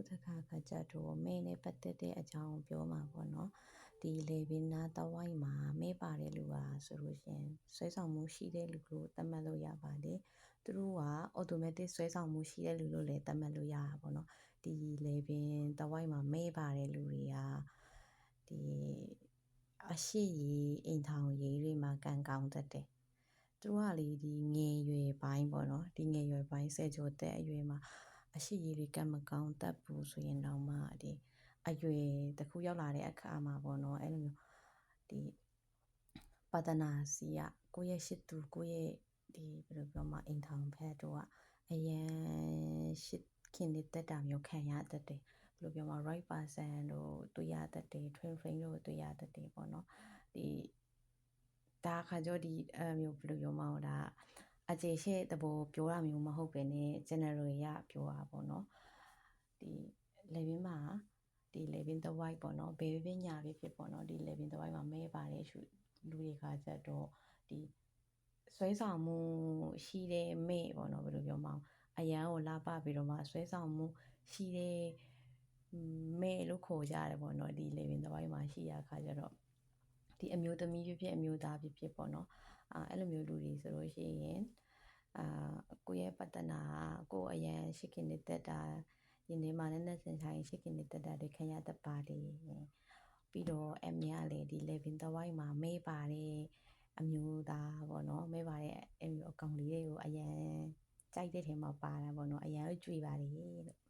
တစ်ခါကြတော့မဲနဲ့ပတ်သက်တဲ့အကြောင်းပြောမှာပေါ့နော်ဒီလေဘင်းနာတဝိုက်မှာမဲပါတဲ့လူကဆိုလို့ရှင်ဆွဲဆောင်မှုရှိတဲ့လူလို့သတ်မှတ်လို့ရပါတယ်သူတို့က automatic ဆွဲဆောင်မှုရှိတဲ့လူလို့လည်းသတ်မှတ်လို့ရတာပေါ့နော်ဒီလေဘင်းတဝိုက်မှာမဲပါတဲ့လူတွေကဒီအရှိကြီးအိမ်ထောင်ရေးတွေမှာကံကောင်းတတ်တယ်သူကလေဒီငယ်ရွယ်ပိုင်းပေါ့နော်ဒီငယ်ရွယ်ပိုင်းဆယ်ကျော်သက်အရွယ်မှာအရှိကြီးတွေကံမကောင်းတတ်ဘူးဆိုရင်တော့မှဒီအရွယ်တစ်ခုရောက်လာတဲ့အခါမှာပေါ့နော်အဲ့လိုမျိုးဒီပါဒနာစီကကိုယ့်ရဲ့ရှိသူကိုယ့်ရဲ့ဒီဘယ်လိုပြောမှအိမ်ထောင်ဖက်တို့ကအရန်ရှိခင်နေတဲ့တာမျိုးခံရတတ်တယ်ဘယ်လိုပြောမှ right person တို့တွေ့ရတတ်တယ် twin flame တို့တွေ့ရတတ်တယ်ပေါ့နော်ဒီဒါခါကြောဒီမျိုးဘယ်လိုပြောမှဒါအကျေရှေ့တဘောပြောတာမျိုးမဟုတ်ပဲね general ရပြောတာပေါ့နော်ဒီလေဘင်းမှာဒီလေဘင်းတဝိုက်ပေါ့နော်ဘယ်ပဲညာပဲဖြစ်ပေါ့နော်ဒီလေဘင်းတဝိုက်မှာမဲပါတယ်လူတွေကကြတော့ဒီဆွဲဆောင်မှုရှိတဲ့မဲပေါ့နော်ဘယ်လိုပြောမှအရန်ကိုလာပပြီးတော့မှဆွဲဆောင်မှုရှိတဲ့မဲလို့ခေါ်ကြရတယ်ပေါ့နော်ဒီလေဘင်းတဝိုက်မှာရှိရခါကြတော့ဒီအမျိုးသမီးဖြစ်အမျိုးသားဖြစ်ပေါ့နော်အဲ့လိုမျိုးလူတွေဆိုလို့ရှိရင်ကိုယ့်ရဲ့ပတ္တနာကိုအရန်ရှိခင်နေတဲ့တာဒီနေ့မှလည်းနဲ့စင်ဆိုင်ရှိခင်နေတဲ့တာတွေခံရတတ်ပါတယ်ပြီးတော့အမြကလည်းဒီလေဘင်းတဝိုက်မှာမဲပါတဲ့အမျိုးသားပေါ့နော်မဲပါတဲ့အဲ့လိုအကောင်လေးတွေကိုအရန်ကြိုက်တဲ့ထဲမှာပါတာပေါ့နော်အရန်ကြွေပါတယ်လို့